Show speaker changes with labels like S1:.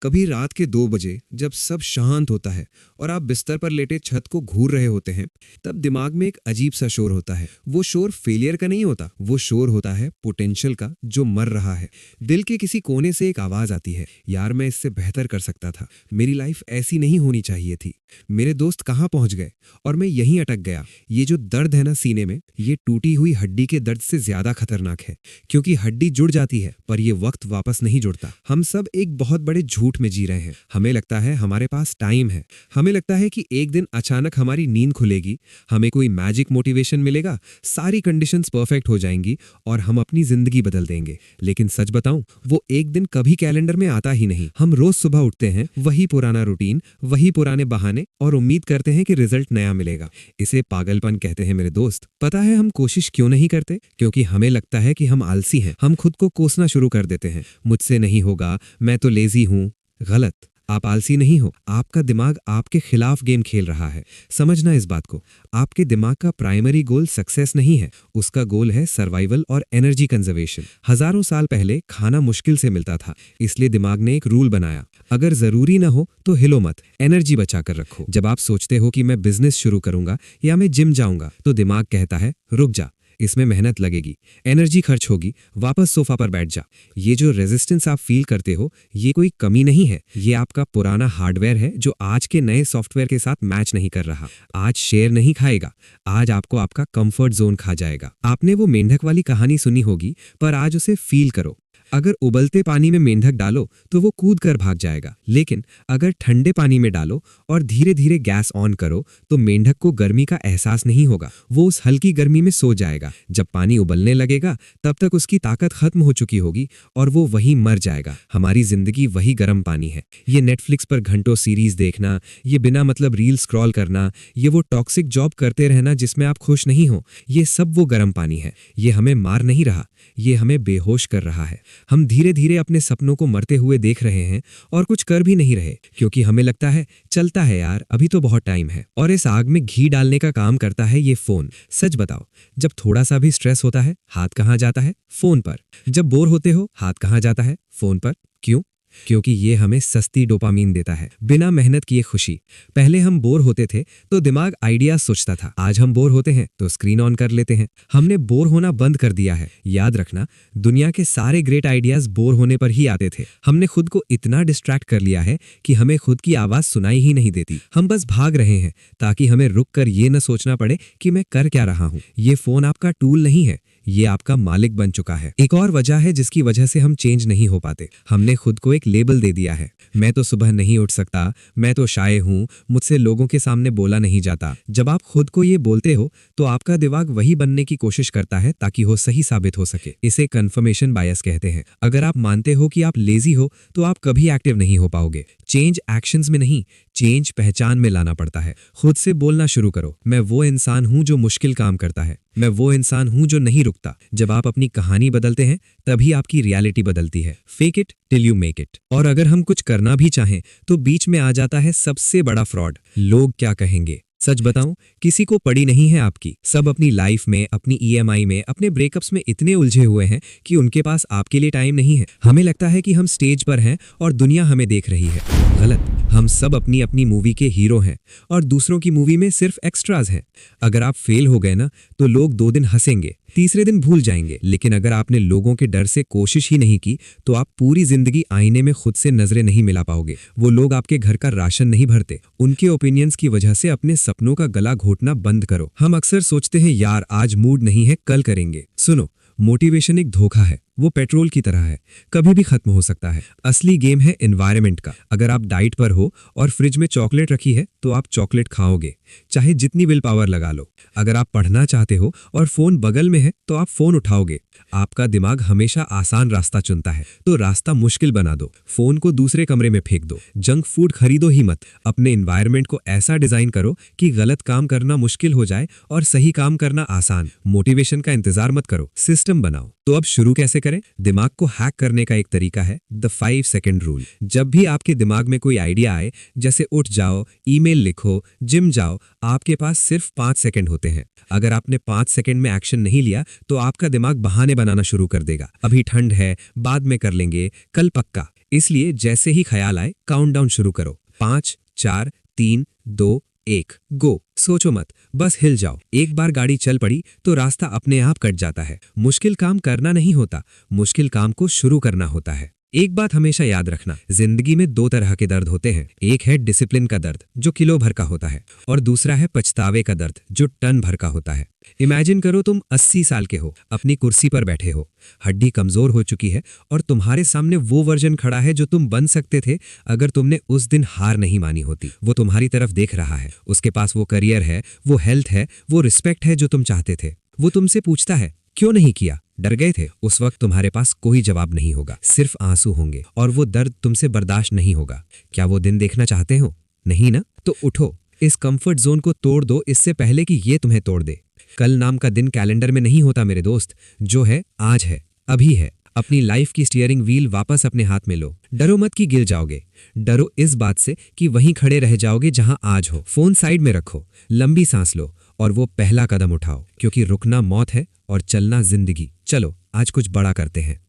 S1: कभी रात के 2 बजे जब सब शांत होता है और आप बिस्तर पर लेटे छत को घूर रहे होते हैं, तब दिमाग में एक अजीब सा शोर होता है। वो शोर फेलियर का नहीं होता, वो शोर होता है पोटेंशियल का जो मर रहा है। दिल के किसी कोने से एक आवाज आती है, यार मैं इससे बेहतर कर सकता था, मेरी लाइफ ऐसी नहीं होनी चाहिए थी, मेरे दोस्त कहाँ पहुंच गए और मैं यहीं अटक गया। ये जो दर्द है ना सीने में, ये टूटी हुई हड्डी के दर्द से ज्यादा खतरनाक है, क्योंकि हड्डी जुड़ जाती है पर ये वक्त वापस नहीं जुड़ता। हम सब एक बहुत बड़े झूठ में जी रहे हैं। हमें लगता है हमारे पास टाइम है, हमें लगता है कि एक दिन अचानक हमारी नींद खुलेगी, हमें कोई मैजिक मोटिवेशन मिलेगा, सारी कंडीशंस परफेक्ट हो जाएंगी और हम अपनी जिंदगी बदल देंगे। लेकिन सच बताऊं, वो एक दिन कभी कैलेंडर में आता ही नहीं। हम रोज सुबह उठते हैं, वही पुराना रूटीन, वही पुराने बहाने, और उम्मीद करते हैं कि रिजल्ट नया मिलेगा। इसे पागलपन कहते हैं मेरे दोस्त। पता है हम कोशिश क्यों नहीं करते? क्योंकि हमें लगता है कि हम आलसी हैं। हम खुद को कोसना शुरू कर देते हैं, मुझसे नहीं होगा, मैं तो लेजी हूं। गलत, आप आलसी नहीं हो, आपका दिमाग आपके खिलाफ गेम खेल रहा है। समझना इस बात को, आपके दिमाग का प्राइमरी गोल सक्सेस नहीं है, उसका गोल है सर्वाइवल और एनर्जी कंजर्वेशन। हजारों साल पहले खाना मुश्किल से मिलता था, इसलिए दिमाग ने एक रूल बनाया, अगर जरूरी ना हो तो हिलो मत, एनर्जी बचा कर रखो। जब आप सोचते हो कि मैं बिजनेस शुरू करूंगा या मैं जिम जाऊंगा, तो दिमाग कहता है रुक जा, इसमें मेहनत लगेगी, एनर्जी खर्च होगी, वापस सोफा पर बैठ जा। ये जो रेजिस्टेंस आप फील करते हो, ये कोई कमी नहीं है, ये आपका पुराना हार्डवेयर है जो आज के नए सॉफ्टवेयर के साथ मैच नहीं कर रहा। आज शेर नहीं खाएगा, आज आपको आपका कंफर्ट जोन खा जाएगा। आपने वो मेंढक वाली कहानी सुनी होगी, पर आज उसे फील करो। अगर उबलते पानी में मेंढक डालो तो वो कूद कर भाग जाएगा, लेकिन अगर ठंडे पानी में डालो और धीरे धीरे गैस ऑन करो तो मेंढक को गर्मी का एहसास नहीं होगा, वो उस हल्की गर्मी में सो जाएगा। जब पानी उबलने लगेगा तब तक उसकी ताकत खत्म हो चुकी होगी और वो वहीं मर जाएगा। हमारी जिंदगी वही गर्म पानी है। ये नेटफ्लिक्स पर घंटों सीरीज देखना, ये बिना मतलब रील स्क्रॉल करना, ये वो टॉक्सिक जॉब करते रहना जिसमें आप खुश नहीं हो, ये सब वो गर्म पानी है। ये हमें मार नहीं रहा, ये हमें बेहोश कर रहा है। हम धीरे धीरे अपने सपनों को मरते हुए देख रहे हैं और कुछ कर भी नहीं रहे, क्योंकि हमें लगता है चलता है यार, अभी तो बहुत टाइम है। और इस आग में घी डालने का काम करता है ये फोन। सच बताओ, जब थोड़ा सा भी स्ट्रेस होता है, हाथ कहाँ जाता है? फोन पर। जब बोर होते हो, हाथ कहाँ जाता है? फोन पर। क्यों? क्योंकि ये हमें सस्ती डोपामीन देता है, बिना मेहनत किए खुशी। पहले हम बोर होते थे तो दिमाग आइडिया सोचता था, आज हम बोर होते हैं तो स्क्रीन ऑन कर लेते हैं। हमने बोर होना बंद कर दिया है। याद रखना, दुनिया के सारे ग्रेट आइडियाज बोर होने पर ही आते थे। हमने खुद को इतना डिस्ट्रैक्ट कर लिया है कि हमें खुद की आवाज सुनाई ही नहीं देती। हम बस भाग रहे हैं ताकि हमें रुक कर ये न सोचना पड़े कि मैं कर क्या रहा हूं। ये फोन आपका टूल नहीं है, ये आपका मालिक बन चुका है। एक और वजह है जिसकी वजह से हम चेंज नहीं हो पाते, हमने खुद को एक लेबल दे दिया है। मैं तो सुबह नहीं उठ सकता, मैं तो शाय हूं, मुझसे लोगों के सामने बोला नहीं जाता। जब आप खुद को ये बोलते हो तो आपका दिमाग वही बनने की कोशिश करता है ताकि वो सही साबित हो सके। इसे कन्फर्मेशन बायस कहते हैं। अगर आप मानते हो कि आप लेजी हो तो आप कभी एक्टिव नहीं हो पाओगे। चेंज एक्शंस में नहीं, चेंज पहचान में लाना पड़ता है। खुद से बोलना शुरू करो, मैं वो इंसान हूं जो मुश्किल काम करता है, मैं वो इंसान हूं जो नहीं रुकता। जब आप अपनी कहानी बदलते हैं तभी आपकी रियलिटी बदलती है। Fake it till you make it. और अगर हम कुछ करना भी चाहें तो बीच में आ जाता है सबसे बड़ा फ्रॉड, लोग क्या कहेंगे। सच बताऊं, किसी को पड़ी नहीं है आपकी। सब अपनी लाइफ में, अपनी ईएमआई में, अपने ब्रेकअप्स में इतने उलझे हुए हैं कि उनके पास आपके लिए टाइम नहीं है। हमें लगता है कि हम स्टेज पर हैं और दुनिया हमें देख रही है। गलत, हम सब अपनी अपनी मूवी के हीरो हैं और दूसरों की मूवी में सिर्फ एक्स्ट्राज हैं। अगर आप फेल हो गए ना तो लोग 2 दिन हंसेंगे, तीसरे दिन भूल जाएंगे। लेकिन अगर आपने लोगों के डर से कोशिश ही नहीं की तो आप पूरी जिंदगी आईने में खुद से नजरें नहीं मिला पाओगे। वो लोग आपके घर का राशन नहीं भरते, उनके ओपिनियंस की वजह से अपने सपनों का गला घोटना बंद करो। हम अक्सर सोचते हैं यार आज मूड नहीं है, कल करेंगे। सुनो, मोटिवेशन एक धोखा है, वो पेट्रोल की तरह है, कभी भी खत्म हो सकता है। असली गेम है एनवायरनमेंट का। अगर आप डाइट पर हो और फ्रिज में चॉकलेट रखी है तो आप चॉकलेट खाओगे, चाहे जितनी विल पावर लगा लो। अगर आप पढ़ना चाहते हो और फोन बगल में है तो आप फोन उठाओगे। आपका दिमाग हमेशा आसान रास्ता चुनता है, तो रास्ता मुश्किल बना दो। फोन को दूसरे कमरे में फेंक दो, जंक फूड खरीदो ही मत। अपने एनवायरनमेंट को ऐसा डिजाइन करो कि गलत काम करना मुश्किल हो जाए और सही काम करना आसान। मोटिवेशन का इंतजार मत करो, सिस्टम बनाओ। तो अब शुरू कैसे करें? दिमाग को हैक करने का एक तरीका है द 5 सेकंड रूल। जब भी आपके दिमाग में कोई आइडिया आए, जैसे उठ जाओ, ईमेल लिखो, जिम जाओ, आपके पास सिर्फ 5 सेकंड होते हैं। अगर आपने 5 सेकंड में एक्शन नहीं लिया तो आपका दिमाग बहाने बनाना शुरू कर देगा। अभी ठंड है, बाद में कर लेंगे, कल पक्का। इसलिए जैसे ही ख्याल आए काउंटडाउन शुरू करो। 5, 4, 3, 2, 1 गो। सोचो मत, बस हिल जाओ। एक बार गाड़ी चल पड़ी तो रास्ता अपने आप कट जाता है। मुश्किल काम करना नहीं होता, मुश्किल काम को शुरू करना होता है। एक बात हमेशा याद रखना, जिंदगी में 2 तरह के दर्द होते हैं। एक है डिसिप्लिन का दर्द जो किलो भर का होता है, और दूसरा है पछतावे का दर्द जो टन भर का होता है। इमेजिन करो तुम 80 साल के हो, अपनी कुर्सी पर बैठे हो, हड्डी कमजोर हो चुकी है और तुम्हारे सामने वो वर्जन खड़ा है जो तुम बन सकते थे अगर तुमने उस दिन हार नहीं मानी होती। वो तुम्हारी तरफ देख रहा है, उसके पास वो करियर है, वो हेल्थ है, वो रिस्पेक्ट है जो तुम चाहते थे। वो तुमसे पूछता है क्यों नहीं किया, डर गए थे। उस वक्त तुम्हारे पास कोई जवाब नहीं होगा, सिर्फ आंसू होंगे और वो दर्द तुमसे बर्दाश्त नहीं होगा। क्या वो दिन देखना चाहते हो? नहीं ना? तो उठो, इस कंफर्ट जोन को तोड़ दो इससे पहले कि ये तुम्हें तोड़ दे। कल नाम का दिन कैलेंडर में नहीं होता मेरे दोस्त, जो है आज है, अभी है। अपनी लाइफ की स्टीयरिंग व्हील वापस अपने हाथ में लो। डरो मत कि गिर जाओगे, डरो इस बात से कि वहीं खड़े रह जाओगे जहां आज हो। फोन साइड में रखो, लंबी सांस लो और वो पहला कदम उठाओ, क्योंकि रुकना मौत है और चलना जिंदगी। चलो आज कुछ बड़ा करते हैं।